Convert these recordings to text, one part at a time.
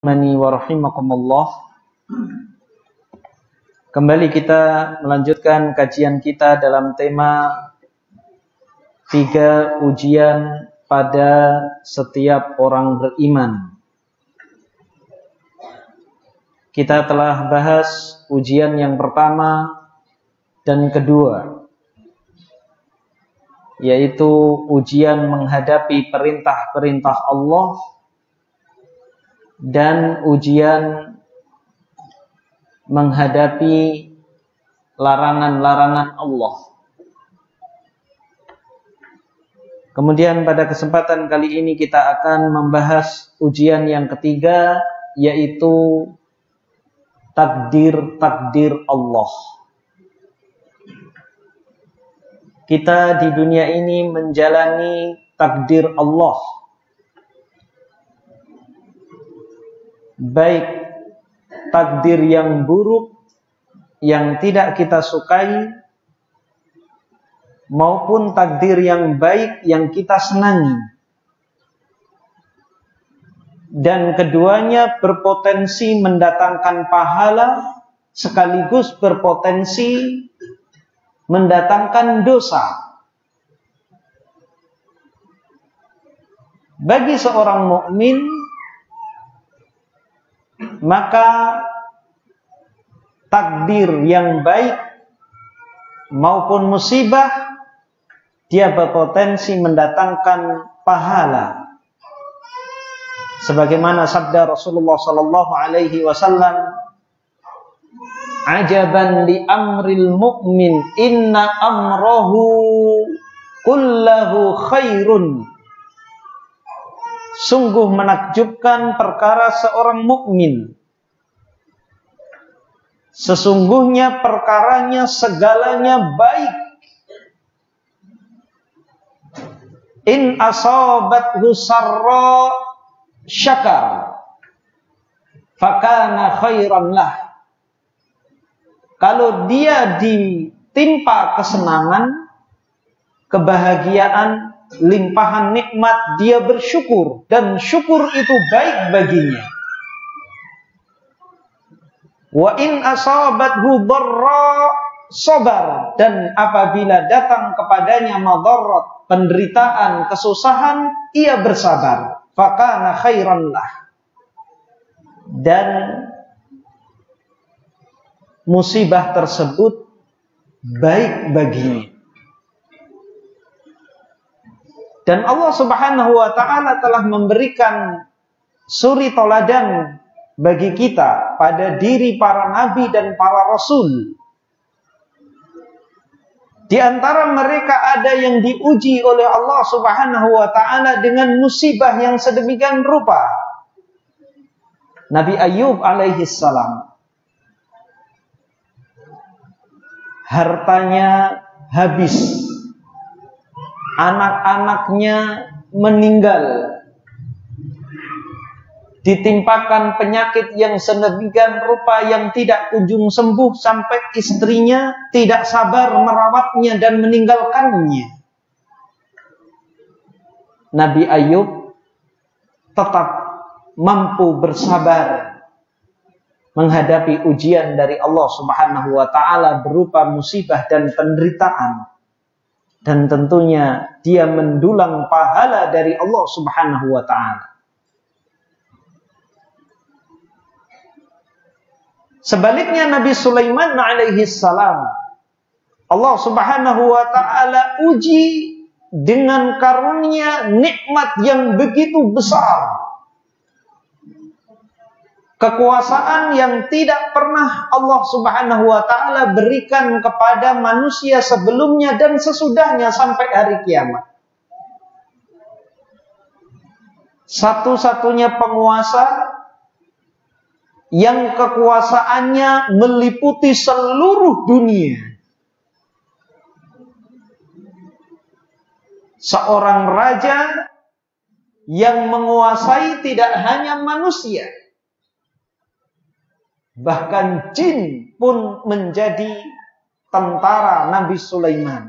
Mani wa rahimakumullah. Kembali kita melanjutkan kajian kita dalam tema 3 ujian pada setiap orang beriman. Kita telah bahas ujian yang pertama dan kedua, yaitu ujian menghadapi perintah-perintah Allah dan ujian menghadapi larangan-larangan Allah. Kemudian pada kesempatan kali ini kita akan membahas ujian yang ketiga, yaitu takdir-takdir Allah. Kita di dunia ini menjalani takdir Allah, baik takdir yang buruk yang tidak kita sukai maupun takdir yang baik yang kita senangi, dan keduanya berpotensi mendatangkan pahala sekaligus berpotensi mendatangkan dosa. Bagi seorang mukmin, maka takdir yang baik maupun musibah dia berpotensi mendatangkan pahala. Sebagaimana sabda Rasulullah sallallahu alaihi wasallam, "Ajaban li amril mu'min, inna amrahu kullahu khairun." Sungguh menakjubkan perkara seorang mukmin. Sesungguhnya perkaranya segalanya baik. In asabathu sarra syakar fakana khairan lah. Kalau dia ditimpa kesenangan, kebahagiaan, limpahan nikmat, dia bersyukur, dan syukur itu baik baginya. Wa in asabathu dharra sabar, dan apabila datang kepadanya madarat, penderitaan, kesusahan, ia bersabar. Fakana khairan lah, dan musibah tersebut baik baginya. Dan Allah Subhanahu wa ta'ala telah memberikan suri toladan bagi kita pada diri para nabi dan para rasul. Di antara mereka ada yang diuji oleh Allah Subhanahu wa ta'ala dengan musibah yang sedemikian rupa. Nabi Ayub alaihi salam, hartanya habis, anak-anaknya meninggal, ditimpakan penyakit yang sedemikian rupa yang tidak kunjung sembuh, sampai istrinya tidak sabar merawatnya dan meninggalkannya. Nabi Ayub tetap mampu bersabar menghadapi ujian dari Allah Subhanahu wa ta'ala berupa musibah dan penderitaan. Dan tentunya dia mendulang pahala dari Allah Subhanahu wa ta'ala. Sebaliknya Nabi Sulaiman alaihi salam, Allah Subhanahu wa ta'ala uji dengan karunia nikmat yang begitu besar, kekuasaan yang tidak pernah Allah Subhanahu wa ta'ala berikan kepada manusia sebelumnya dan sesudahnya sampai hari kiamat. Satu-satunya penguasa yang kekuasaannya meliputi seluruh dunia. Seorang raja yang menguasai tidak hanya manusia, bahkan jin pun menjadi tentara Nabi Sulaiman.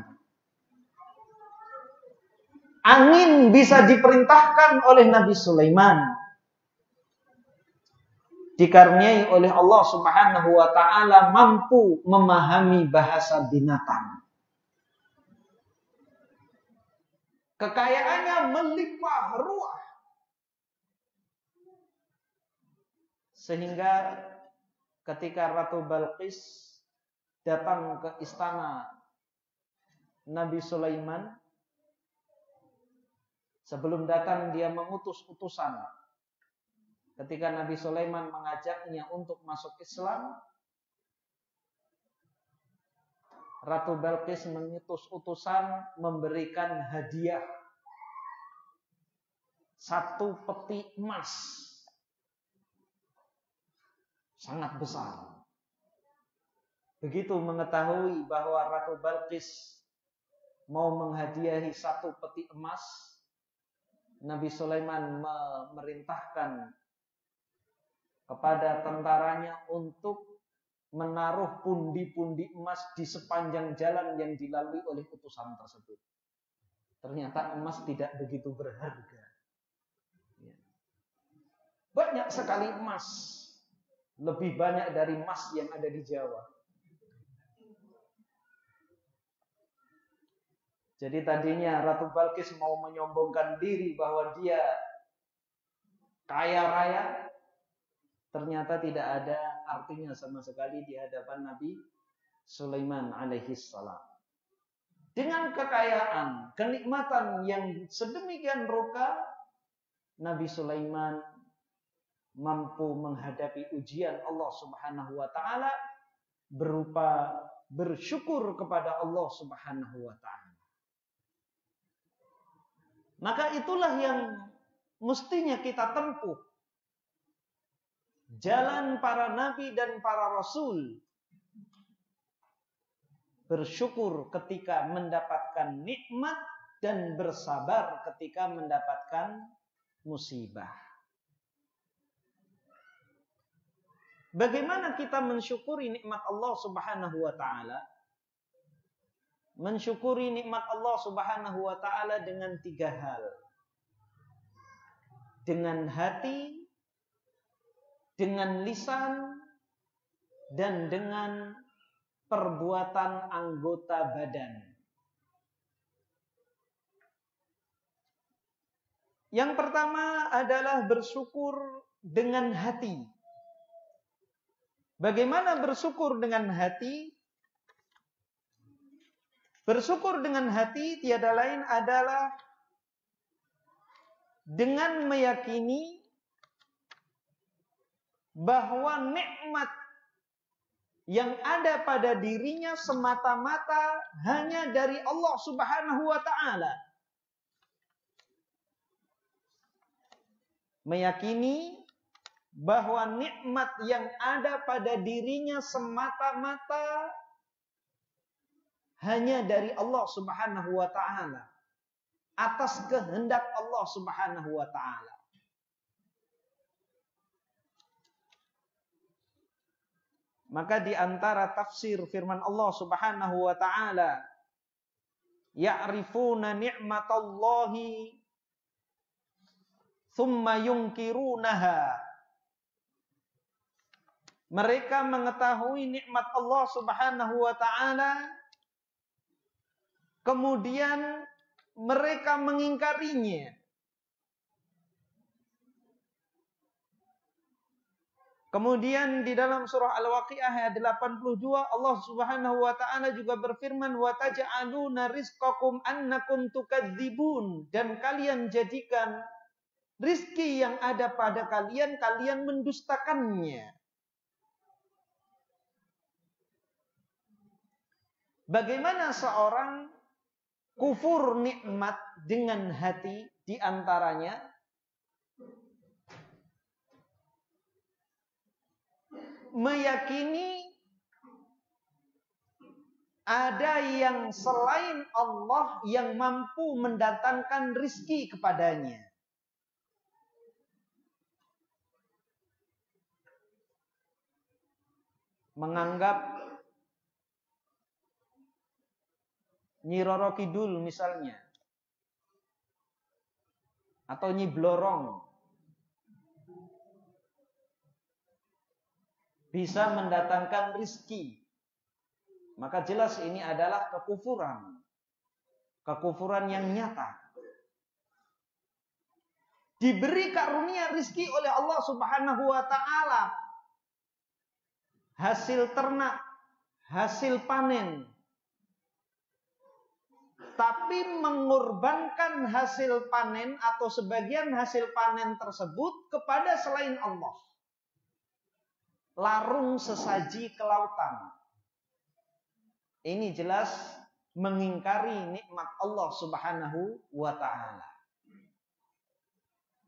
Angin bisa diperintahkan oleh Nabi Sulaiman. dikaruniai oleh Allah Subhanahu wa taala mampu memahami bahasa binatang. Kekayaannya melimpah ruah. Sehingga ketika Ratu Balqis datang ke istana Nabi Sulaiman, sebelum datang dia mengutus utusan. Ketika Nabi Sulaiman mengajaknya untuk masuk Islam, Ratu Balqis mengutus utusan memberikan hadiah 1 peti emas. Sangat besar. Begitu mengetahui bahwa Ratu Balqis mau menghadiahi 1 peti emas, Nabi Sulaiman memerintahkan kepada tentaranya untuk menaruh pundi-pundi emas di sepanjang jalan yang dilalui oleh utusan tersebut. Ternyata emas tidak begitu berharga. Banyak sekali emas. Lebih banyak dari emas yang ada di Jawa. Jadi tadinya Ratu Balqis mau menyombongkan diri bahwa dia kaya raya. Ternyata tidak ada artinya sama sekali di hadapan Nabi Sulaiman alaihi salam. Dengan kekayaan, kenikmatan yang sedemikian rupa, Nabi Sulaiman mampu menghadapi ujian Allah Subhanahu wa taala berupa bersyukur kepada Allah Subhanahu wa taala. Maka itulah yang mestinya kita tempuh. Jalan para nabi dan para rasul. Bersyukur ketika mendapatkan nikmat dan bersabar ketika mendapatkan musibah. Bagaimana kita mensyukuri nikmat Allah Subhanahu wa taala? Mensyukuri nikmat Allah Subhanahu wa taala dengan 3 hal. Dengan hati, dengan lisan, dan dengan perbuatan anggota badan. Yang pertama adalah bersyukur dengan hati. Bagaimana bersyukur dengan hati? Bersyukur dengan hati tiada lain adalah dengan meyakini bahwa nikmat yang ada pada dirinya semata-mata hanya dari Allah Subhanahu wa taala. Meyakini bahwa nikmat yang ada pada dirinya semata-mata hanya dari Allah Subhanahu wa taala, atas kehendak Allah Subhanahu wa taala. Maka di antara tafsir firman Allah Subhanahu wa taala, ya'rifuna ni'matallahi thumma yunkirunaha. Mereka mengetahui nikmat Allah Subhanahu wa taala, kemudian mereka mengingkarinya. Kemudian di dalam surah Al-Waqiah ayat 82 Allah Subhanahu wa taala juga berfirman, wa taj'aluna rizqakum annakum tukadzibun, dan kalian jadikan rizki yang ada pada kalian, kalian mendustakannya. Bagaimana seorang kufur nikmat dengan hati? Di antaranya meyakini ada yang selain Allah yang mampu mendatangkan rizki kepadanya. Menganggap Nyi Roro Kidul misalnya, atau Nyi Blorong, bisa mendatangkan rizki, maka jelas ini adalah kekufuran. Kekufuran yang nyata. Diberi karunia rizki oleh Allah Subhanahu wa ta'ala, hasil ternak, hasil panen, tapi mengorbankan hasil panen atau sebagian hasil panen tersebut kepada selain Allah. Larung sesaji ke lautan. Ini jelas mengingkari nikmat Allah Subhanahu wa ta'ala.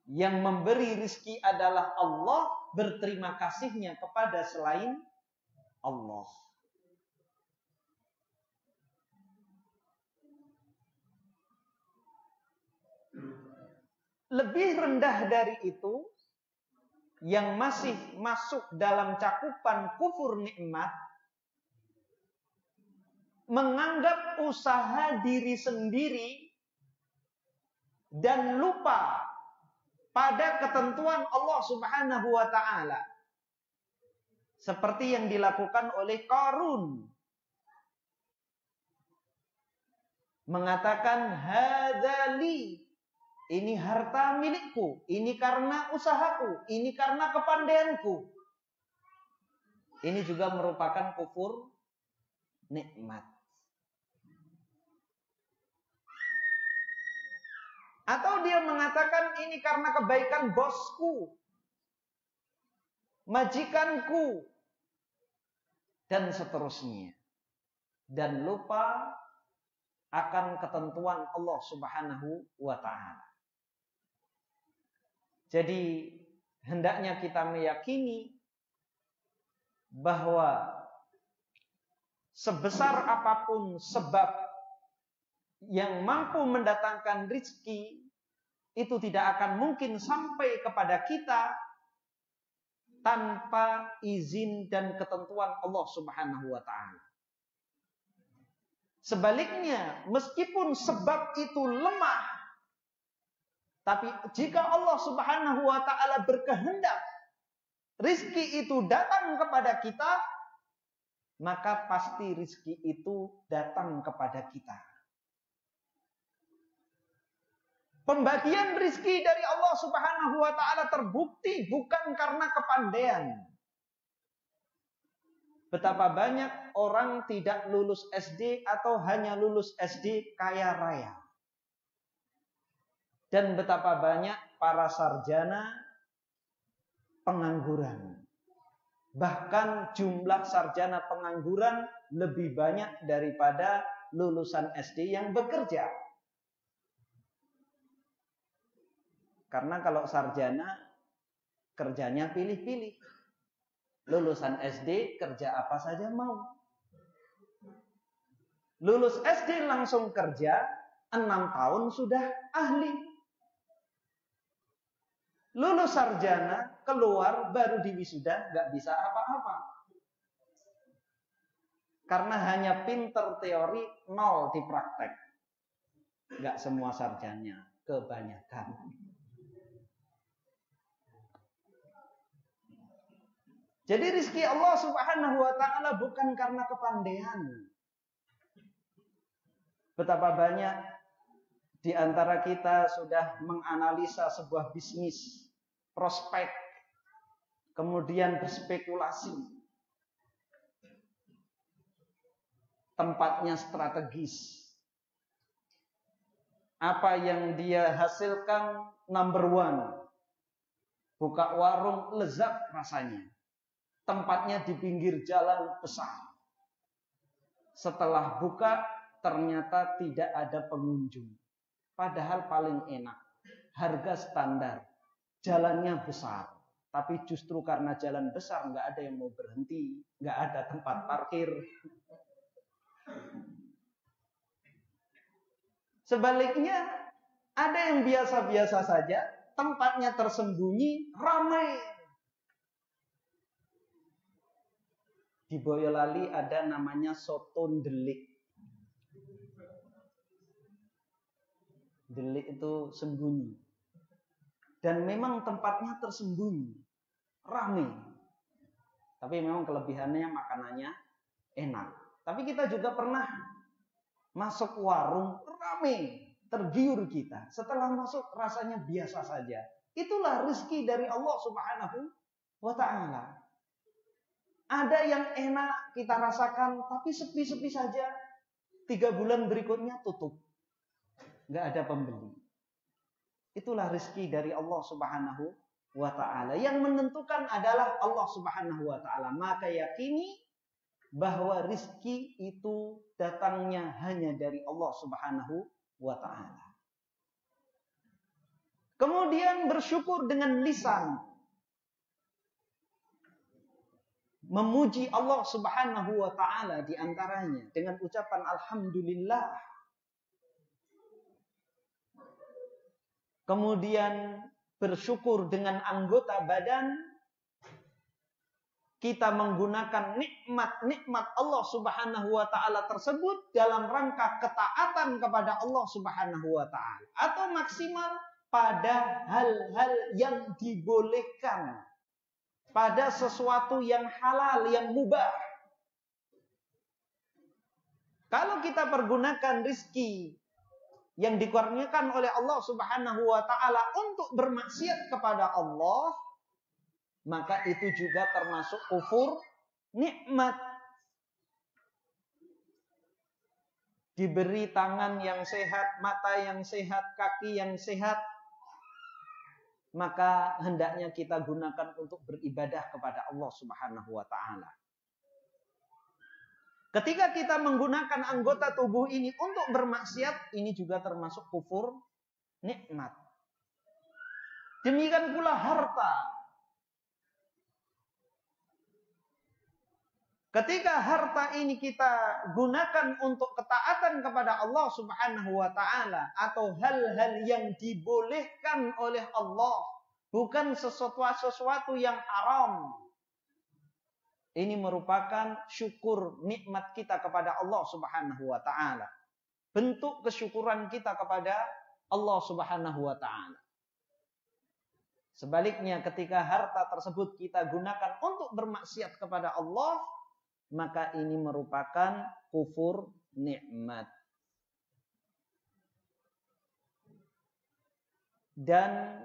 Yang memberi rizki adalah Allah, berterima kasihnya kepada selain Allah. Lebih rendah dari itu, yang masih masuk dalam cakupan kufur nikmat, menganggap usaha diri sendiri dan lupa pada ketentuan Allah Subhanahu wa ta'ala. Seperti yang dilakukan oleh Qarun. Mengatakan, hadzali, ini harta milikku, ini karena usahaku, ini karena kepandaianku. Ini juga merupakan kufur nikmat. Atau dia mengatakan ini karena kebaikan bosku, majikanku, dan seterusnya. Dan lupa akan ketentuan Allah Subhanahu wa ta'ala. Jadi hendaknya kita meyakini bahwa sebesar apapun sebab yang mampu mendatangkan rizki, itu tidak akan mungkin sampai kepada kita tanpa izin dan ketentuan Allah Subhanahu wa ta'ala. Sebaliknya, meskipun sebab itu lemah, tapi jika Allah Subhanahu wa ta'ala berkehendak rizki itu datang kepada kita, maka pasti rizki itu datang kepada kita. Pembagian rizki dari Allah Subhanahu wa ta'ala terbukti bukan karena kepandaian. Betapa banyak orang tidak lulus SD atau hanya lulus SD kaya raya. Dan betapa banyak para sarjana pengangguran. Bahkan jumlah sarjana pengangguran lebih banyak daripada lulusan SD yang bekerja. Karena kalau sarjana kerjanya pilih-pilih. Lulusan SD kerja apa saja mau. Lulus SD langsung kerja, 6 tahun sudah ahli. Lulus sarjana, keluar baru diwisuda, gak bisa apa-apa. Karena hanya pinter teori, nol di praktek. Gak semua sarjana, kebanyakan. Jadi rizki Allah Subhanahu wa ta'ala bukan karena kepandaian. Betapa banyak di antara kita sudah menganalisa sebuah bisnis, prospek, kemudian berspekulasi. Tempatnya strategis. Apa yang dia hasilkan number one. Buka warung lezat rasanya. Tempatnya di pinggir jalan besar. Setelah buka, ternyata tidak ada pengunjung. Padahal paling enak. Harga standar. Jalannya besar. Tapi justru karena jalan besar, nggak ada yang mau berhenti. Nggak ada tempat parkir. Sebaliknya, ada yang biasa-biasa saja. Tempatnya tersembunyi, ramai. Di Boyolali ada namanya soto delik. Delik itu sembunyi. Dan memang tempatnya tersembunyi. Ramai. Tapi memang kelebihannya makanannya enak. Tapi kita juga pernah masuk warung ramai, tergiur kita. Setelah masuk rasanya biasa saja. Itulah rezeki dari Allah Subhanahu wa ta'ala. Ada yang enak kita rasakan, tapi sepi-sepi saja. 3 bulan berikutnya tutup. Nggak ada pembeli. Itulah rezeki dari Allah Subhanahu wa ta'ala. Yang menentukan adalah Allah Subhanahu wa ta'ala. Maka yakini bahwa rezeki itu datangnya hanya dari Allah Subhanahu wa ta'ala. Kemudian bersyukur dengan lisan. Memuji Allah Subhanahu wa ta'ala di antaranya dengan ucapan alhamdulillah. Kemudian bersyukur dengan anggota badan. Kita menggunakan nikmat-nikmat Allah Subhanahu wa ta'ala tersebut dalam rangka ketaatan kepada Allah Subhanahu wa ta'ala. Atau maksimal pada hal-hal yang dibolehkan. Pada sesuatu yang halal, yang mubah. Kalau kita pergunakan rizki yang dikurniakan oleh Allah Subhanahu wa ta'ala untuk bermaksiat kepada Allah, maka itu juga termasuk kufur nikmat. Diberi tangan yang sehat, mata yang sehat, kaki yang sehat, maka hendaknya kita gunakan untuk beribadah kepada Allah Subhanahu wa ta'ala. Ketika kita menggunakan anggota tubuh ini untuk bermaksiat, ini juga termasuk kufur nikmat. Demikian pula harta. Ketika harta ini kita gunakan untuk ketaatan kepada Allah Subhanahu wa ta'ala atau hal-hal yang dibolehkan oleh Allah, bukan sesuatu yang haram. Ini merupakan syukur nikmat kita kepada Allah Subhanahu wa ta'ala. Bentuk kesyukuran kita kepada Allah Subhanahu wa ta'ala. Sebaliknya ketika harta tersebut kita gunakan untuk bermaksiat kepada Allah, maka ini merupakan kufur nikmat. Dan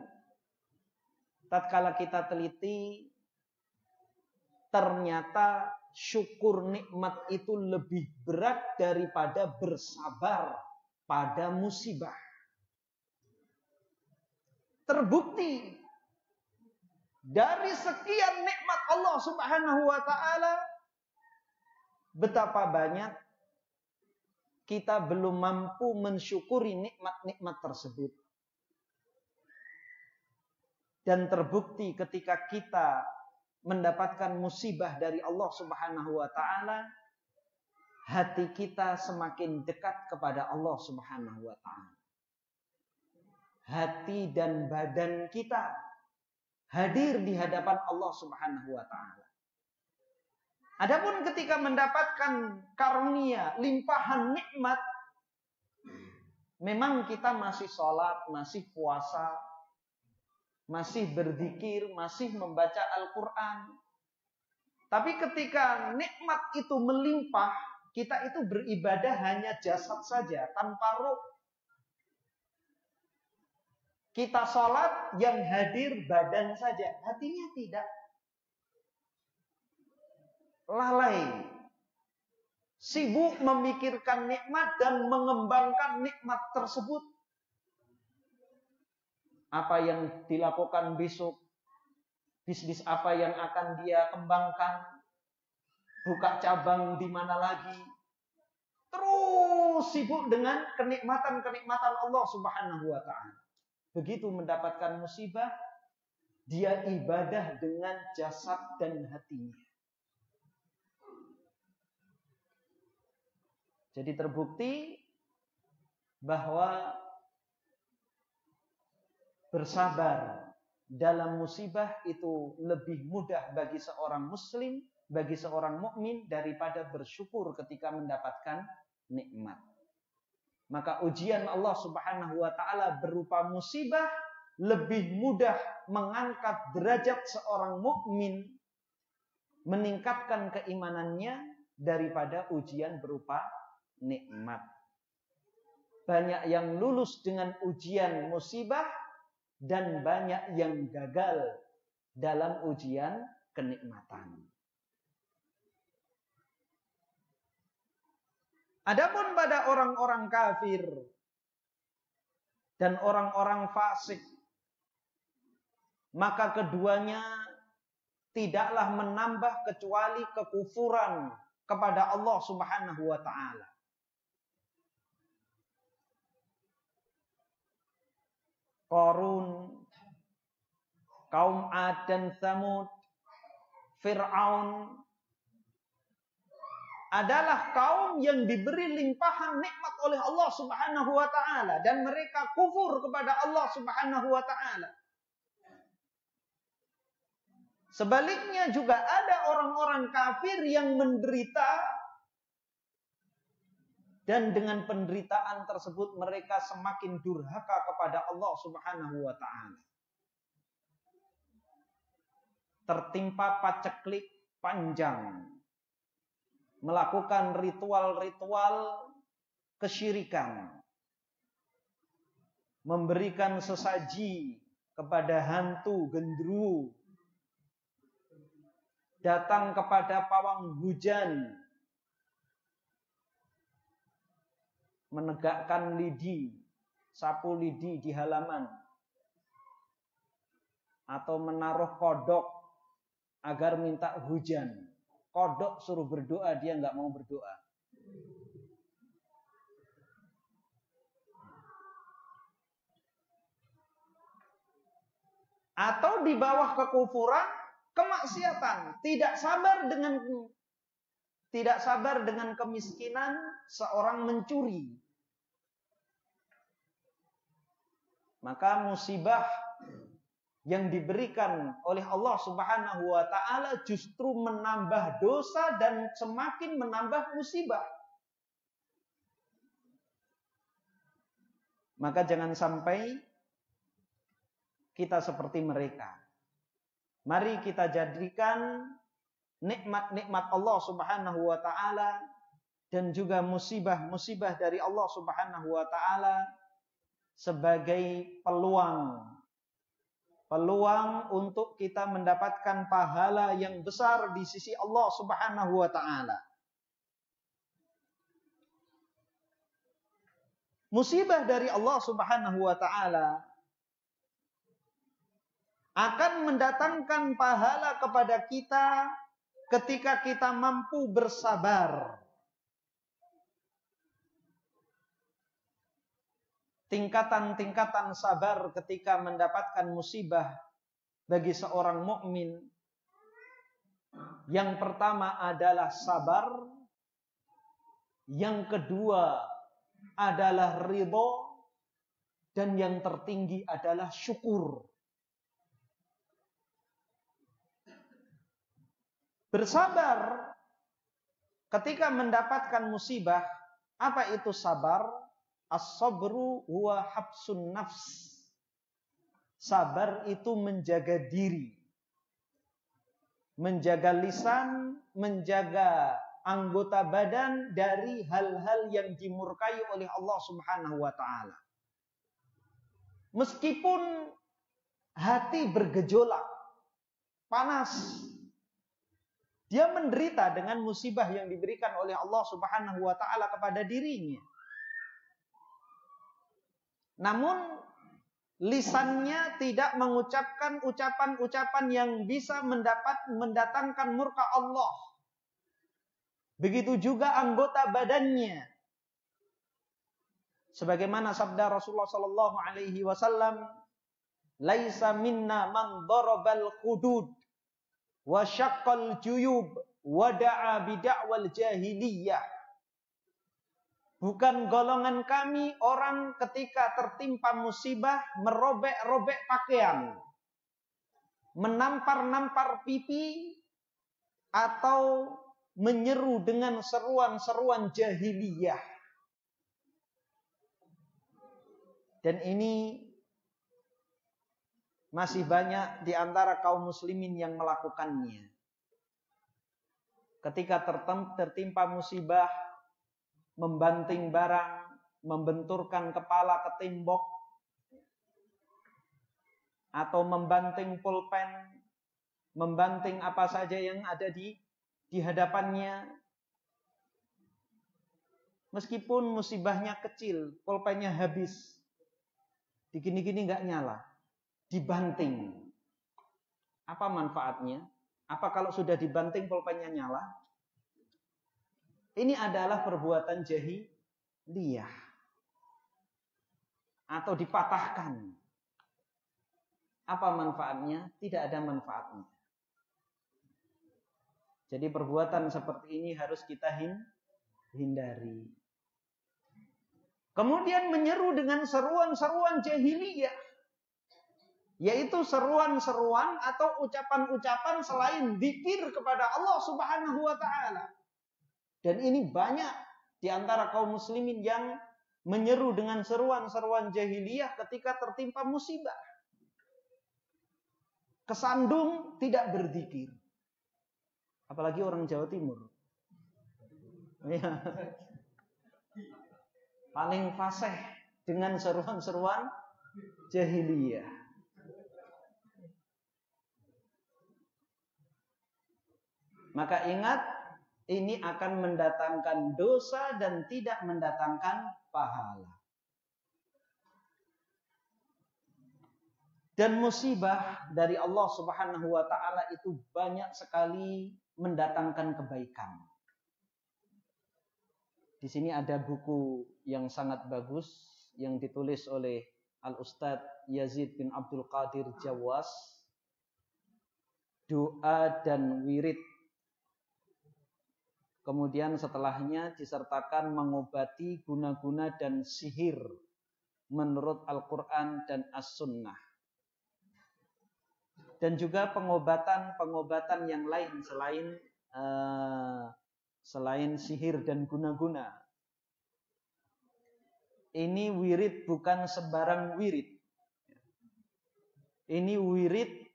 tatkala kita teliti, ternyata syukur nikmat itu lebih berat daripada bersabar pada musibah. Terbukti dari sekian nikmat Allah Subhanahu wa ta'ala, betapa banyak kita belum mampu mensyukuri nikmat-nikmat tersebut. Dan terbukti ketika kita mendapatkan musibah dari Allah Subhanahu wa ta'ala, hati kita semakin dekat kepada Allah Subhanahu wa ta'ala. Hati dan badan kita hadir di hadapan Allah Subhanahu wa ta'ala. Adapun ketika mendapatkan karunia, limpahan nikmat, memang kita masih sholat, masih puasa, masih berzikir, masih membaca Al-Quran. Tapi ketika nikmat itu melimpah, kita itu beribadah hanya jasad saja, tanpa ruh. Kita sholat yang hadir badan saja, hatinya tidak. Lalai, sibuk memikirkan nikmat dan mengembangkan nikmat tersebut. Apa yang dilakukan besok, bisnis apa yang akan dia kembangkan, buka cabang di mana lagi. Terus sibuk dengan kenikmatan-kenikmatan Allah Subhanahu wa ta'ala. Begitu mendapatkan musibah, dia ibadah dengan jasad dan hatinya. Jadi terbukti bahwa bersabar dalam musibah itu lebih mudah bagi seorang muslim, bagi seorang mukmin daripada bersyukur ketika mendapatkan nikmat. Maka ujian Allah Subhanahu wa ta'ala berupa musibah lebih mudah mengangkat derajat seorang mukmin meningkatkan keimanannya daripada ujian berupa nikmat. Banyak yang lulus dengan ujian musibah dan banyak yang gagal dalam ujian kenikmatan. Adapun pada orang-orang kafir dan orang-orang fasik, maka keduanya tidaklah menambah kecuali kekufuran kepada Allah Subhanahu wa taala. Qarun, kaum Ad dan Tsamud, Fir'aun adalah kaum yang diberi limpahan nikmat oleh Allah Subhanahu wa taala dan mereka kufur kepada Allah Subhanahu wa taala. Sebaliknya juga ada orang-orang kafir yang menderita dan dengan penderitaan tersebut mereka semakin durhaka kepada Allah Subhanahu wa taala. Tertimpa paceklik panjang, melakukan ritual-ritual kesyirikan, memberikan sesaji kepada hantu gendruwo, datang kepada pawang hujan, menegakkan lidi, sapu lidi di halaman, atau menaruh kodok agar minta hujan. Kodok suruh berdoa, dia nggak mau berdoa. Atau di bawah kekufuran, kemaksiatan, tidak sabar dengan kemiskinan seorang mencuri. Maka musibah yang diberikan oleh Allah Subhanahu wa taala justru menambah dosa dan semakin menambah musibah. Maka jangan sampai kita seperti mereka. Mari kita jadikan nikmat-nikmat Allah Subhanahu wa taala dan juga musibah-musibah dari Allah Subhanahu wa taala sebagai peluang untuk kita mendapatkan pahala yang besar di sisi Allah Subhanahu wa taala. Musibah dari Allah Subhanahu wa taala akan mendatangkan pahala kepada kita ketika kita mampu bersabar. Tingkatan-tingkatan sabar ketika mendapatkan musibah bagi seorang mukmin. Yang pertama adalah sabar. Yang kedua adalah ridho. Dan yang tertinggi adalah syukur. Bersabar ketika mendapatkan musibah. Apa itu sabar? As-sabru huwa habsun nafs. Sabar itu menjaga diri. Menjaga lisan, menjaga anggota badan dari hal-hal yang dimurkai oleh Allah Subhanahu wa taala. Meskipun hati bergejolak, panas, dia menderita dengan musibah yang diberikan oleh Allah Subhanahu wa taala kepada dirinya. Namun lisannya tidak mengucapkan ucapan-ucapan yang bisa mendatangkan murka Allah. Begitu juga anggota badannya. Sebagaimana sabda Rasulullah sallallahu alaihi wasallam, "Laisa minna man darabal hudud wa syaqqal juyub wa da'a bid'awal jahiliyah." Bukan golongan kami orang ketika tertimpa musibah merobek-robek pakaian, menampar-nampar pipi, atau menyeru dengan seruan-seruan jahiliyah. Dan ini masih banyak di antara kaum muslimin yang melakukannya. ketika tertimpa musibah, membanting barang, membenturkan kepala ke tembok, atau membanting pulpen, membanting apa saja yang ada di hadapannya. Meskipun musibahnya kecil, pulpennya habis, digini-gini nggak nyala, dibanting. Apa manfaatnya? Apa kalau sudah dibanting pulpennya nyala? Ini adalah perbuatan jahiliyah. Atau dipatahkan. Apa manfaatnya? Tidak ada manfaatnya. Jadi perbuatan seperti ini harus kita hindari. Kemudian menyeru dengan seruan-seruan jahiliyah. Yaitu seruan-seruan atau ucapan-ucapan selain zikir kepada Allah Subhanahu wa ta'ala. Dan ini banyak di antara kaum muslimin yang menyeru dengan seruan-seruan jahiliyah ketika tertimpa musibah. Kesandung tidak berzikir. Apalagi orang Jawa Timur. Ya. Paling fasih dengan seruan-seruan jahiliyah. Maka ingat, ini akan mendatangkan dosa dan tidak mendatangkan pahala. Dan musibah dari Allah Subhanahu wa ta'ala itu banyak sekali mendatangkan kebaikan. Di sini ada buku yang sangat bagus yang ditulis oleh Al-Ustadz Yazid bin Abdul Qadir Jawas, Doa dan Wirid. Kemudian setelahnya disertakan mengobati guna-guna dan sihir menurut Al-Quran dan As-Sunnah. Dan juga pengobatan-pengobatan yang lain selain sihir dan guna-guna. Ini wirid bukan sembarang wirid. Ini wirid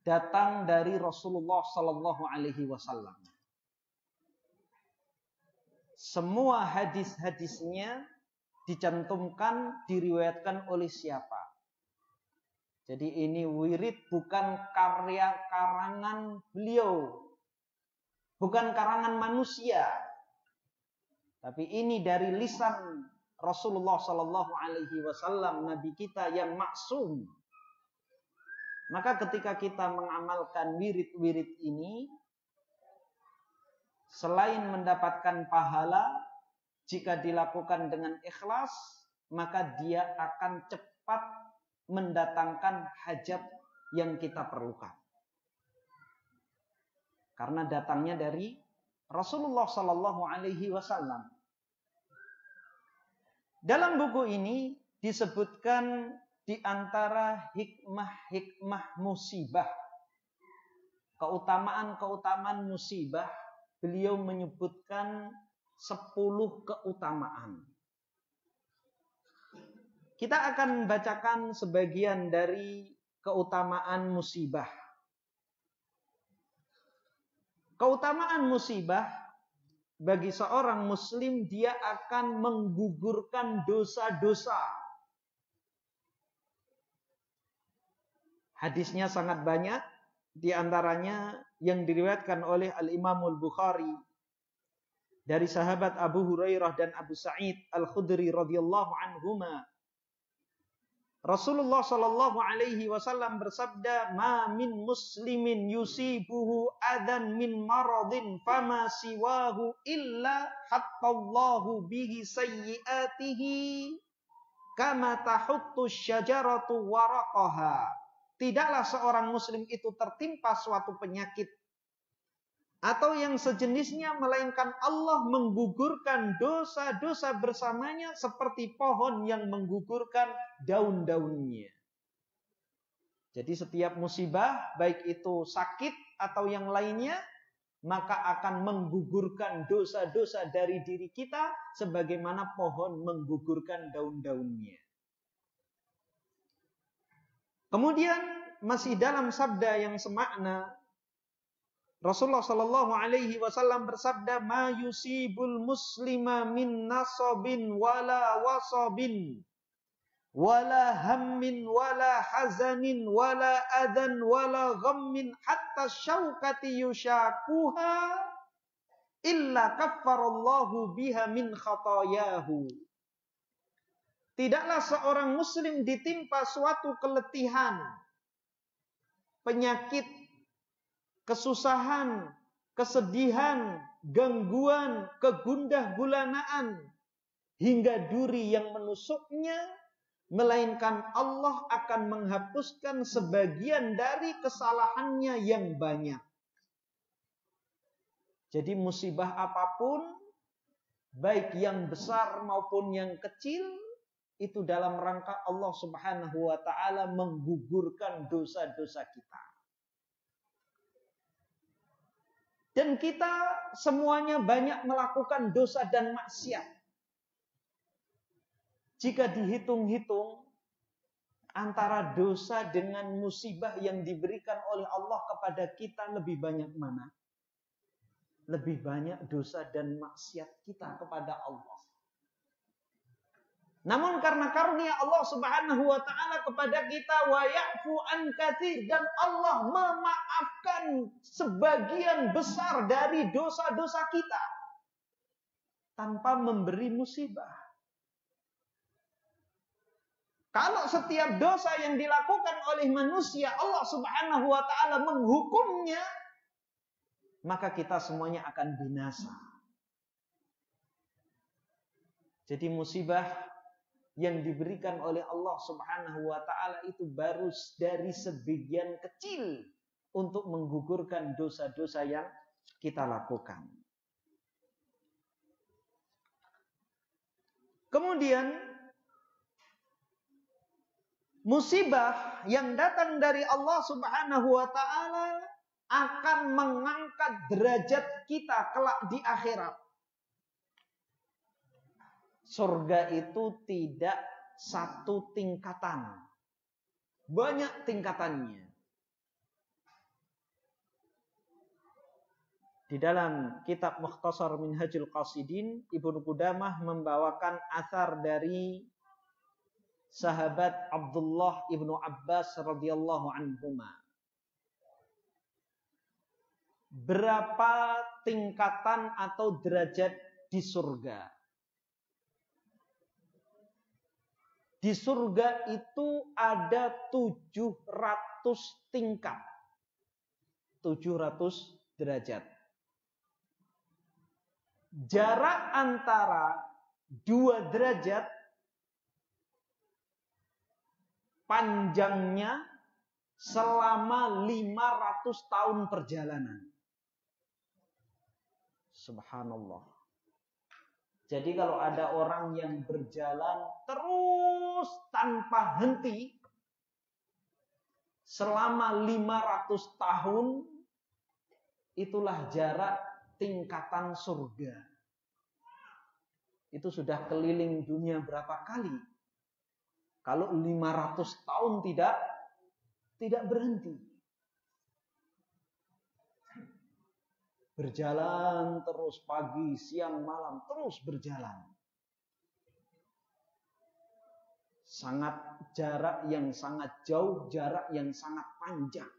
datang dari Rasulullah sallallahu alaihi wasallam. Semua hadis-hadisnya dicantumkan, diriwayatkan oleh siapa. Jadi ini wirid bukan karya karangan beliau. Bukan karangan manusia. Tapi ini dari lisan Rasulullah sallallahu alaihi wasallam, nabi kita yang maksum. Maka ketika kita mengamalkan wirid-wirid ini, selain mendapatkan pahala, jika dilakukan dengan ikhlas, maka dia akan cepat mendatangkan hajat yang kita perlukan. Karena datangnya dari Rasulullah sallallahu alaihi wasallam. Dalam buku ini disebutkan di antara hikmah-hikmah musibah, keutamaan-keutamaan musibah, beliau menyebutkan 10 keutamaan. Kita akan bacakan sebagian dari keutamaan musibah. Keutamaan musibah bagi seorang muslim, dia akan menggugurkan dosa-dosa. Hadisnya sangat banyak, di antaranya yang diriwayatkan oleh Al-Imam Al-Bukhari dari sahabat Abu Hurairah dan Abu Sa'id Al-Khudri radhiyallahu anhuma. Rasulullah sallallahu alaihi wasallam bersabda, "Ma min muslimin yusibuhu adan min maradin fama siwahu illa hattallahu bihi sayyiatihi kama tahuttu syajaratu waraqaha." Tidaklah seorang muslim itu tertimpa suatu penyakit atau yang sejenisnya, melainkan Allah menggugurkan dosa-dosa bersamanya seperti pohon yang menggugurkan daun-daunnya. Jadi setiap musibah, baik itu sakit atau yang lainnya, maka akan menggugurkan dosa-dosa dari diri kita sebagaimana pohon menggugurkan daun-daunnya. Kemudian masih dalam sabda yang semakna, Rasulullah sallallahu alaihi wasallam bersabda, "Ma yusibul muslima min nasabin wala wasabin wala hammin wala hazanin wala adan wala ghammin hatta syaukati yushakuha illa kaffarallahu biha min khatayahu." Tidaklah seorang muslim ditimpa suatu keletihan, penyakit, kesusahan, kesedihan, gangguan, kegundah gulanaan, hingga duri yang menusuknya, melainkan Allah akan menghapuskan sebagian dari kesalahannya yang banyak. Jadi musibah apapun, baik yang besar maupun yang kecil, itu dalam rangka Allah Subhanahu wa ta'ala menggugurkan dosa-dosa kita. Dan kita semuanya banyak melakukan dosa dan maksiat. Jika dihitung-hitung, antara dosa dengan musibah yang diberikan oleh Allah kepada kita lebih banyak mana? Lebih banyak dosa dan maksiat kita kepada Allah. Namun karena karunia Allah Subhanahu wa ta'ala kepada kita, wa ya'fu an katsir, dan Allah memaafkan sebagian besar dari dosa-dosa kita tanpa memberi musibah. Kalau setiap dosa yang dilakukan oleh manusia Allah Subhanahu wa ta'ala menghukumnya, maka kita semuanya akan binasa. Jadi musibah yang diberikan oleh Allah Subhanahu wa ta'ala itu baru dari sebagian kecil untuk menggugurkan dosa-dosa yang kita lakukan. Kemudian musibah yang datang dari Allah Subhanahu wa ta'ala akan mengangkat derajat kita kelak di akhirat. Surga itu tidak satu tingkatan. Banyak tingkatannya. Di dalam kitab Mukhtasar Minhajul Qasidin, Ibnu Qudamah membawakan athar dari sahabat Abdullah ibnu Abbas radhiyallahu anhuma. Berapa tingkatan atau derajat di surga? Di surga itu ada 700 tingkat. 700 derajat. Jarak antara 2 derajat panjangnya selama 500 tahun perjalanan. Subhanallah. Jadi kalau ada orang yang berjalan terus tanpa henti selama 500 tahun, itulah jarak tingkatan surga. Itu sudah keliling dunia berapa kali? Kalau 500 tahun tidak berhenti. Berjalan terus pagi, siang, malam, terus berjalan. Jarak yang sangat jauh, jarak yang sangat panjang.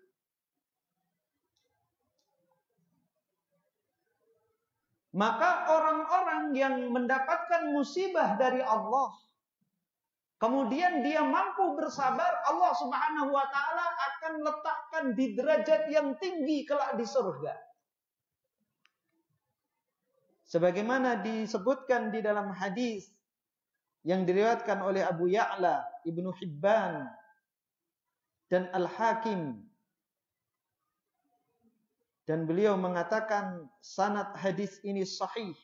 Maka orang-orang yang mendapatkan musibah dari Allah, kemudian dia mampu bersabar, Allah Subhanahu wa ta'ala akan letakkan di derajat yang tinggi kelak di surga. Sebagaimana disebutkan di dalam hadis yang diriwayatkan oleh Abu Ya'la, Ibnu Hibban, dan Al-Hakim. Dan beliau mengatakan sanad hadis ini sahih.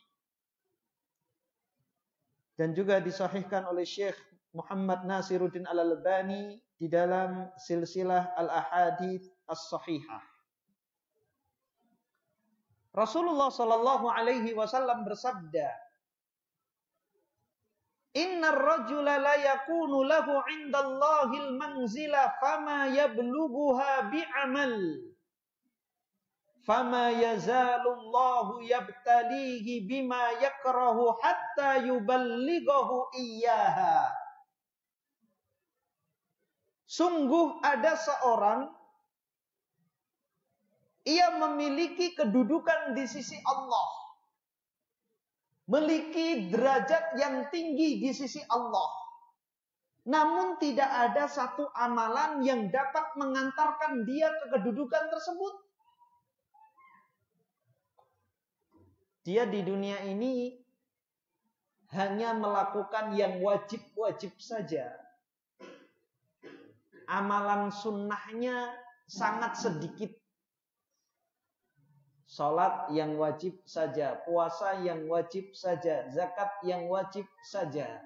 Dan juga disahihkan oleh Syekh Muhammad Nasiruddin Al-Albani di dalam silsilah Al-Ahadits As-Sahihah. Rasulullah sallallahu alaihi wasallam bersabda, "Innar rajula la yakunu lahu 'indallahil manzila fama yablughuha bi'amal. fama yazalullahu yabtalihi bima yakrahu hatta yuballighahu iyyaha. Sungguh ada seorang, ia memiliki kedudukan di sisi Allah, memiliki derajat yang tinggi di sisi Allah. Namun tidak ada satu amalan yang dapat mengantarkan dia ke kedudukan tersebut. Dia di dunia ini hanya melakukan yang wajib-wajib saja. Amalan sunnahnya sangat sedikit. Salat yang wajib saja, puasa yang wajib saja, zakat yang wajib saja.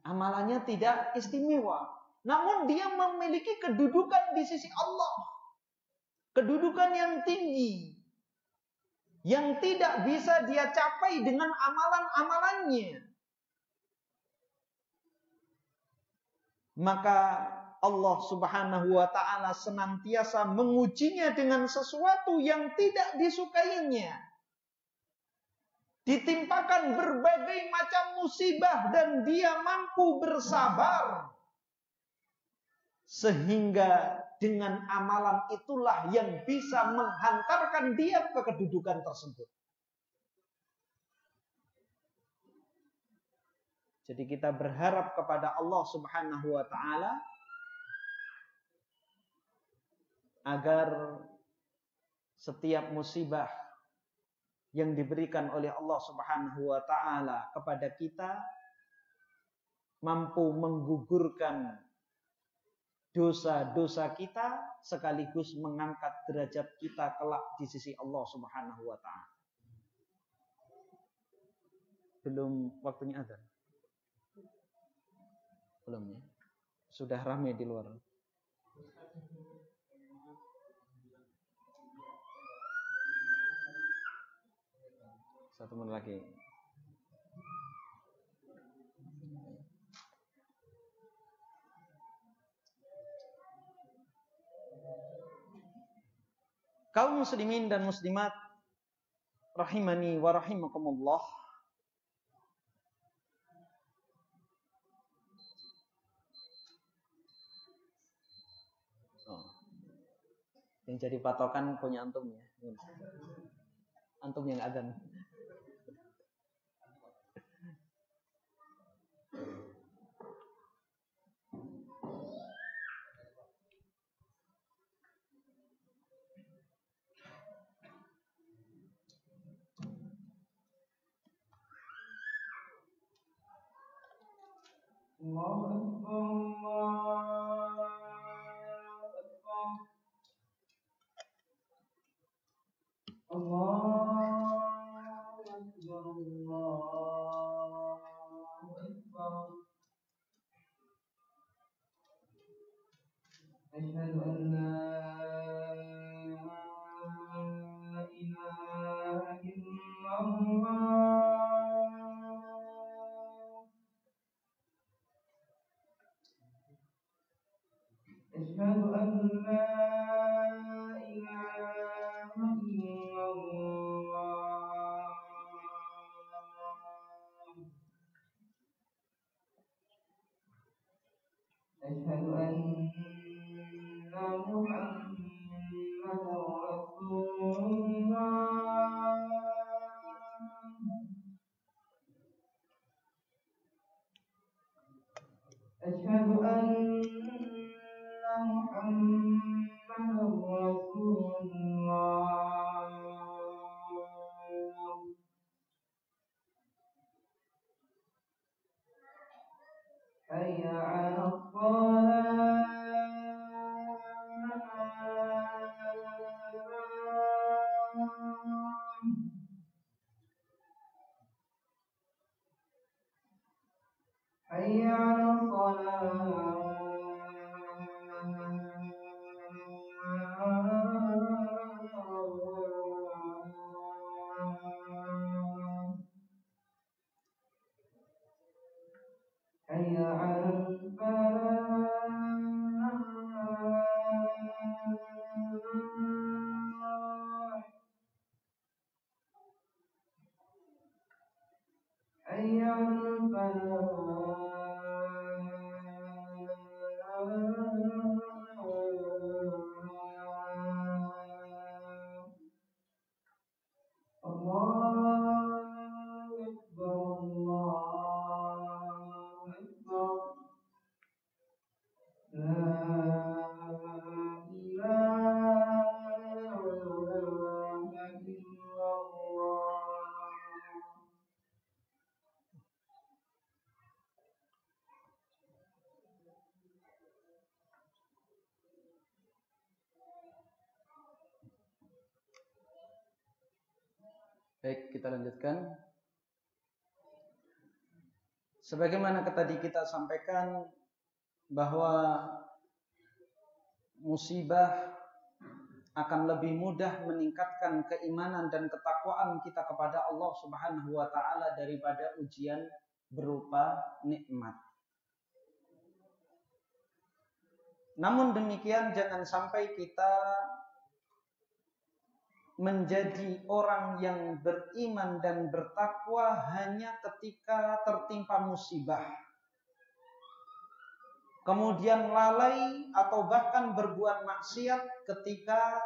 Amalannya tidak istimewa. Namun dia memiliki kedudukan di sisi Allah. Kedudukan yang tinggi. Yang tidak bisa dia capai dengan amalan-amalannya. Maka Allah Subhanahu wa ta'ala senantiasa mengujinya dengan sesuatu yang tidak disukainya. Ditimpakan berbagai macam musibah dan dia mampu bersabar. Sehingga dengan amalan itulah yang bisa menghantarkan dia ke kedudukan tersebut. Jadi kita berharap kepada Allah Subhanahu wa ta'ala agar setiap musibah yang diberikan oleh Allah Subhanahu wa ta'ala kepada kita mampu menggugurkan dosa-dosa kita sekaligus mengangkat derajat kita kelak di sisi Allah Subhanahu wa ta'ala. Belum waktunya azan? Belum ya? Sudah ramai di luar. Satu menit lagi. Kaum muslimin dan muslimat rahimani wa rahimakumullah. Yang jadi patokan punya antum ya. Antum yang adzan. Allahu Akbar. Allahu Akbar. Allahu Akbar. Asyhadu an la ilaha illallah. Baik, kita lanjutkan. Sebagaimana tadi kita sampaikan bahwa musibah akan lebih mudah meningkatkan keimanan dan ketakwaan kita kepada Allah Subhanahu wa taala daripada ujian berupa nikmat. Namun demikian jangan sampai kita menjadi orang yang beriman dan bertakwa hanya ketika tertimpa musibah, kemudian lalai atau bahkan berbuat maksiat ketika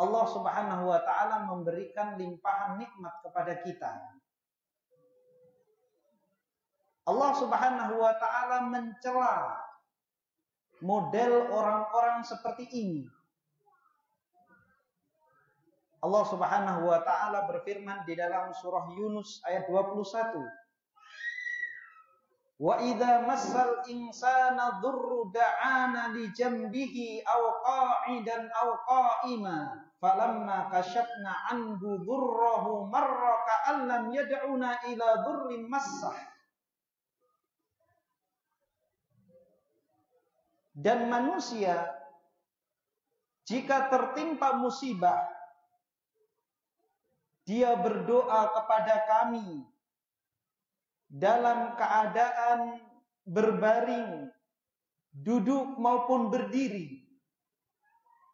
Allah Subhanahu wa taala memberikan limpahan nikmat kepada kita. Allah Subhanahu wa taala mencela model orang-orang seperti ini. Allah Subhanahu wa taala berfirman di dalam surah Yunus ayat 21. Wa idza massal insana dhurru da'ana li jambihi aw qa'idan aw qa'ima falamma kashafna anhu dhurrahu marra ka'an lam yad'una ila dhurrin massah. Dan manusia jika tertimpa musibah, dia berdoa kepada kami dalam keadaan berbaring, duduk maupun berdiri.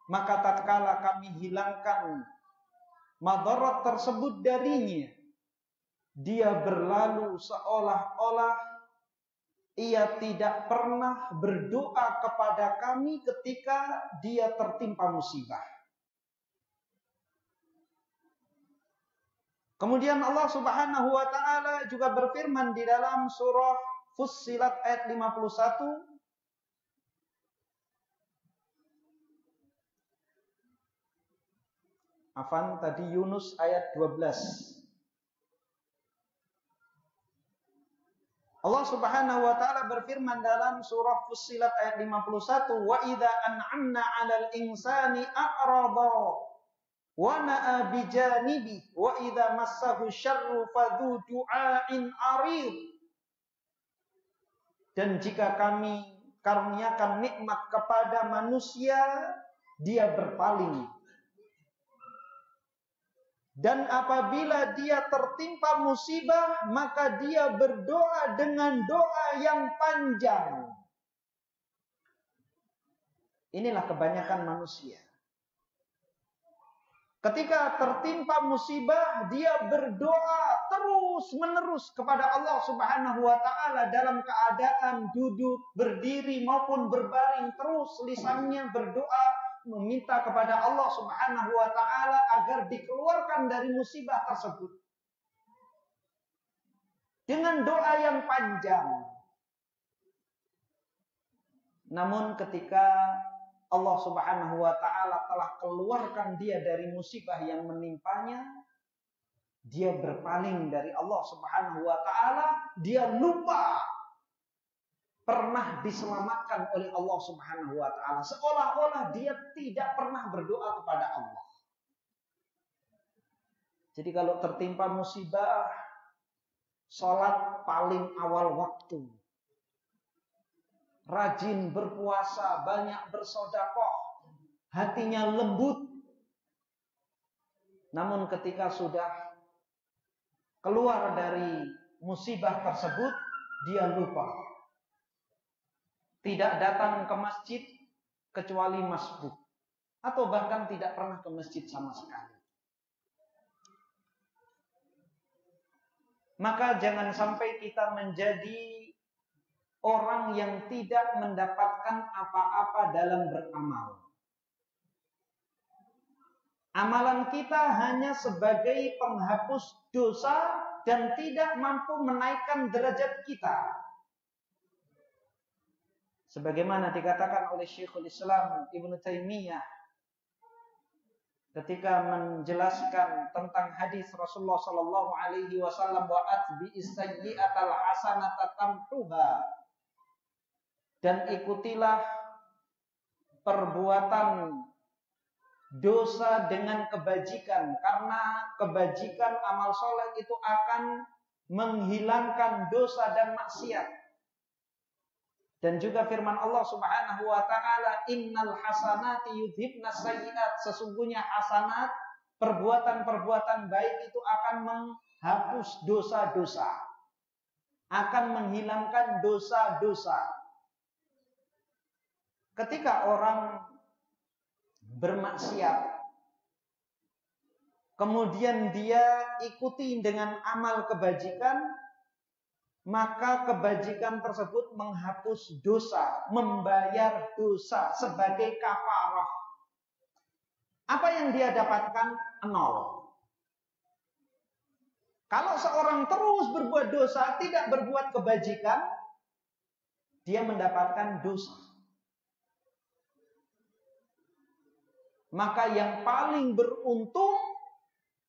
Maka tatkala kami hilangkan madarat tersebut darinya, dia berlalu seolah-olah ia tidak pernah berdoa kepada kami ketika dia tertimpa musibah. Kemudian Allah Subhanahu wa taala juga berfirman di dalam surah Fussilat ayat 51. Afan tadi Yunus ayat 12. Allah Subhanahu wa taala berfirman dalam surah Fussilat ayat 51, "Wa idza an'amna 'alal insani a'rada wa na'a bijanibi wa idza massahu syarru fadhu du'ain arid." Dan jika kami karuniakan nikmat kepada manusia, dia berpaling. Dan apabila dia tertimpa musibah, maka dia berdoa dengan doa yang panjang. Inilah kebanyakan manusia. Ketika tertimpa musibah, dia berdoa terus-menerus kepada Allah Subhanahu wa taala dalam keadaan duduk, berdiri maupun berbaring, terus lisannya berdoa meminta kepada Allah Subhanahu wa taala agar dikeluarkan dari musibah tersebut. Dengan doa yang panjang. Namun ketika Allah Subhanahu wa taala telah keluarkan dia dari musibah yang menimpanya, dia berpaling dari Allah Subhanahu wa taala, dia lupa pernah diselamatkan oleh Allah Subhanahu wa taala, seolah-olah dia tidak pernah berdoa kepada Allah. Jadi kalau tertimpa musibah, salat paling awal waktu. Rajin berpuasa, banyak bersedekah, hatinya lembut. Namun ketika sudah keluar dari musibah tersebut, dia lupa. Tidak datang ke masjid kecuali masbuk, atau bahkan tidak pernah ke masjid sama sekali. Maka jangan sampai kita menjadi orang yang tidak mendapatkan apa-apa dalam beramal. Amalan kita hanya sebagai penghapus dosa dan tidak mampu menaikkan derajat kita. Sebagaimana dikatakan oleh Syekhul Islam Ibnu Taimiyah ketika menjelaskan tentang hadis Rasulullah sallallahu alaihi wasallam, wa atbi'is sayyi'atal hasanata tamhuha, dan ikutilah perbuatan dosa dengan kebajikan, karena kebajikan amal soleh itu akan menghilangkan dosa dan maksiat. Dan juga firman Allah Subhanahu wa taala, innal hasanati yudhibnas sayyi'at, sesungguhnya hasanat, perbuatan-perbuatan baik itu akan menghapus dosa-dosa, akan menghilangkan dosa-dosa. Ketika orang bermaksiat, kemudian dia ikuti dengan amal kebajikan, maka kebajikan tersebut menghapus dosa, membayar dosa sebagai kafarah. Apa yang dia dapatkan? 0. Kalau seorang terus berbuat dosa, tidak berbuat kebajikan, dia mendapatkan dosa. Maka yang paling beruntung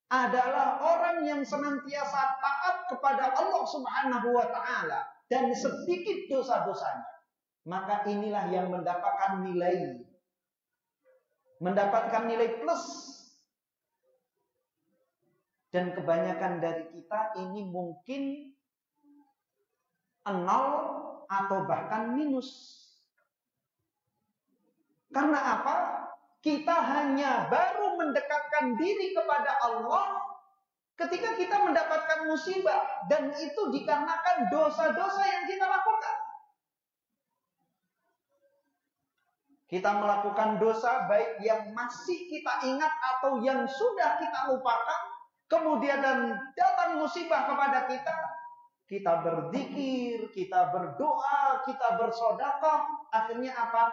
adalah orang yang senantiasa taat kepada Allah Subhanahu wa taala dan sedikit dosa-dosanya. Maka inilah yang mendapatkan nilai plus. Dan kebanyakan dari kita ini mungkin 0 atau bahkan minus. Karena apa? Kita hanya baru mendekatkan diri kepada Allah ketika kita mendapatkan musibah, dan itu dikarenakan dosa-dosa yang kita lakukan. Kita melakukan dosa baik yang masih kita ingat atau yang sudah kita lupakan, kemudian datang musibah kepada kita, kita berzikir, kita berdoa, kita bersedekah, akhirnya apa?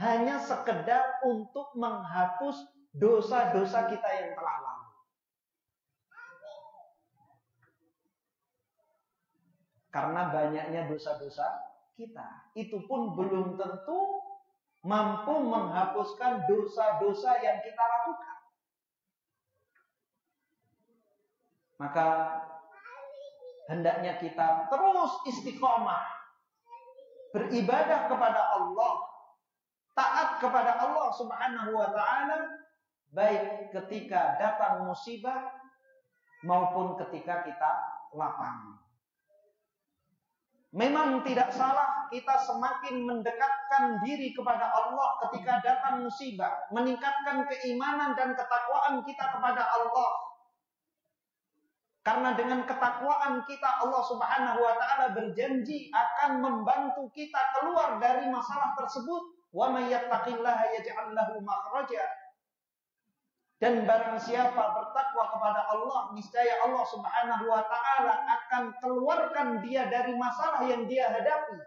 Hanya sekedar untuk menghapus dosa-dosa kita yang telah lalu. Karena banyaknya dosa-dosa kita, itu pun belum tentu mampu menghapuskan dosa-dosa yang kita lakukan. Maka hendaknya kita terus istiqomah beribadah kepada Allah, taat kepada Allah Subhanahu wa taala, baik ketika datang musibah maupun ketika kita lapang. Memang tidak salah kita semakin mendekatkan diri kepada Allah ketika datang musibah, meningkatkan keimanan dan ketakwaan kita kepada Allah. Karena dengan ketakwaan kita, Allah Subhanahu wa taala berjanji akan membantu kita keluar dari masalah tersebut. Wa may yattaqillaha yaj'al lahu makhraja. Dan barang siapa bertakwa kepada Allah, niscaya Allah Subhanahu wa taala akan keluarkan dia dari masalah yang dia hadapi.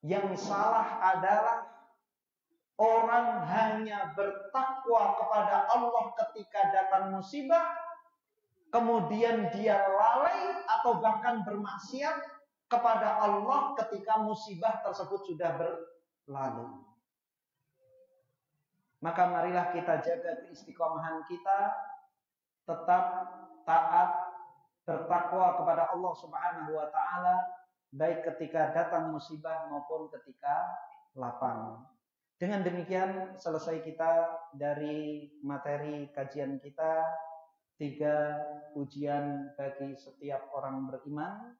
Yang salah adalah orang hanya bertakwa kepada Allah ketika datang musibah, kemudian dia lalai atau bahkan bermaksiat kepada Allah ketika musibah tersebut sudah berlalu. Maka marilah kita jaga keistiqomahan kita, tetap taat, bertakwa kepada Allah Subhanahu wa taala, baik ketika datang musibah maupun ketika lapang. Dengan demikian selesai kita dari materi kajian kita, 3 ujian bagi setiap orang beriman.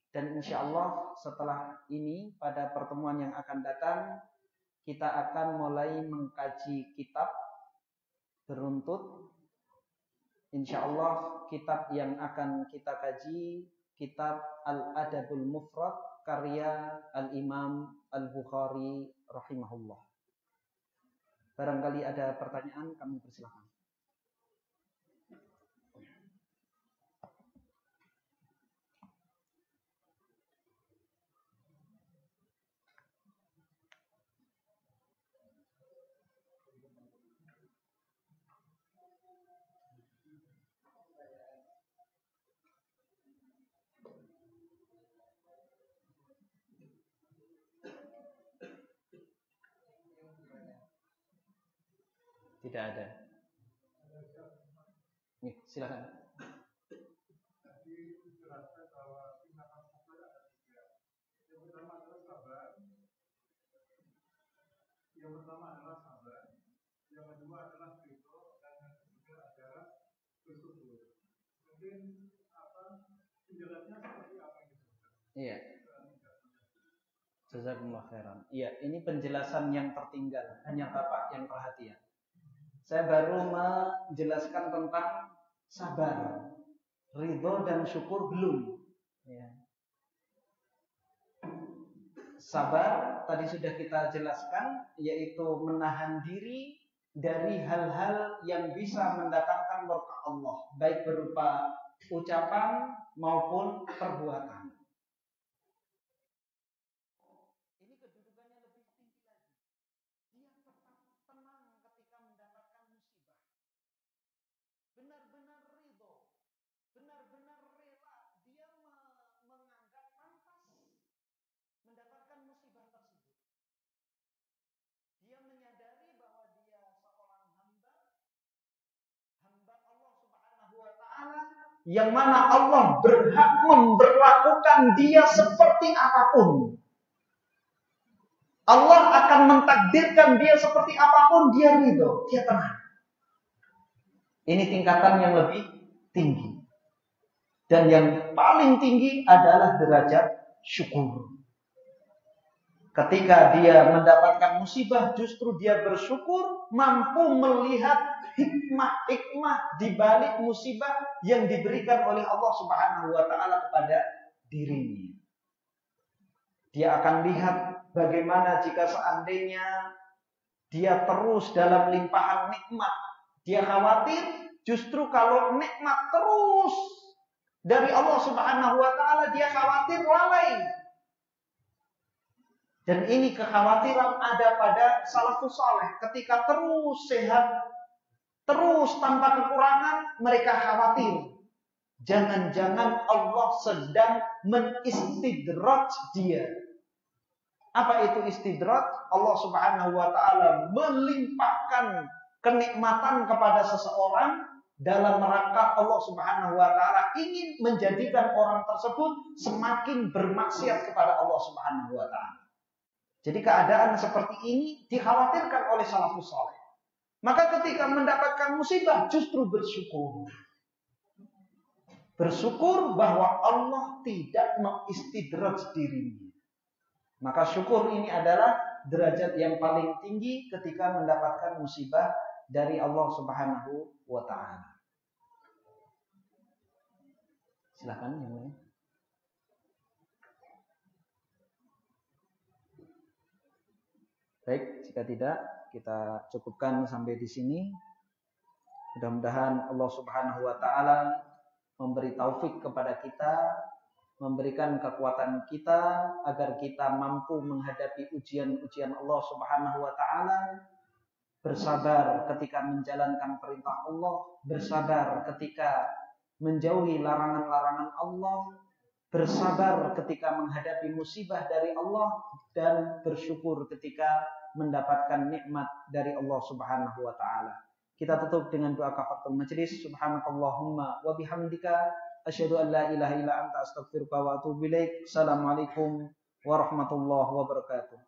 Dan insya Allah setelah ini pada pertemuan yang akan datang, kita akan mulai mengkaji kitab beruntut. Insya Allah kitab yang akan kita kaji, kitab Al-Adabul Mufrad karya Al-Imam Al-Bukhari rahimahullah. Barangkali ada pertanyaan, kami persilakan. Tidak ada. Nih, silakan. Tadi dijelaskan bahwa tindakan sabar ada 3. Yang pertama adalah sabar. Yang pertama adalah sabar, yang kedua adalah ridho, dan yang ketiga adalah bersyukur. Mungkin penjelasannya seperti apa gitu? Iya. Jazakumullah khairan. Iya, ini penjelasan yang tertinggal, hanya Bapak yang perhatian. Saya baru menjelaskan tentang sabar, ridho dan syukur belum. Ya. Sabar tadi sudah kita jelaskan, yaitu menahan diri dari hal-hal yang bisa mendatangkan berkah Allah, baik berupa ucapan maupun perbuatan. Ini kedudukannya lebih tinggi lagi. Dia tetap tenang ketika mendapatkan musibah. Benar-benar ridho, benar-benar rela. Dia menganggap pantas mendapatkan musibah tersebut. Dia menyadari bahwa dia seorang hamba Allah Subhanahu wa taala, yang mana Allah berhak memperlakukan dia seperti apapun. Allah akan mentakdirkan dia seperti apapun, dia ridho, dia tenang. Ini tingkatan yang lebih tinggi. Dan yang paling tinggi adalah derajat syukur. Ketika dia mendapatkan musibah, justru dia bersyukur, mampu melihat hikmah-hikmah di balik musibah yang diberikan oleh Allah Subhanahu wa taala kepada dirinya. Dia akan lihat bagaimana jika seandainya dia terus dalam limpahan nikmat. Dia khawatir justru kalau nikmat terus dari Allah Subhanahu wa taala, dia khawatir lalai. Dan ini kekhawatiran ada pada salafus saleh. Ketika terus sehat, terus tanpa kekurangan, mereka khawatir. Jangan-jangan Allah sedang menistidrat dia. Apa itu istidrat? Allah Subhanahu wa taala melimpahkan kenikmatan kepada seseorang dalam rangka Allah Subhanahu wa taala ingin menjadikan orang tersebut semakin bermaksiat kepada Allah Subhanahu wa taala. Jadi keadaan seperti ini dikhawatirkan oleh salafus saleh. Maka ketika mendapatkan musibah justru bersyukur. Bersyukur bahwa Allah tidak mengistidraj dirinya. Maka syukur ini adalah derajat yang paling tinggi ketika mendapatkan musibah dari Allah Subhanahu wa taala. Silakan yang lain. Baik, jika tidak kita cukupkan sampai di sini. Mudah-mudahan Allah Subhanahu wa taala memberi taufik kepada kita, memberikan kekuatan kita agar kita mampu menghadapi ujian-ujian Allah Subhanahu wa taala, bersabar ketika menjalankan perintah Allah, bersabar ketika menjauhi larangan-larangan Allah, bersabar ketika menghadapi musibah dari Allah, dan bersyukur ketika mendapatkan nikmat dari Allah Subhanahu wa taala. Kita tutup dengan doa kafaratul majlis. Subhanakallahumma wa bihamdika asyhadu an la ilaha illa anta astaghfiruka wa atubu ilaik. Assalamualaikum warahmatullahi wabarakatuh.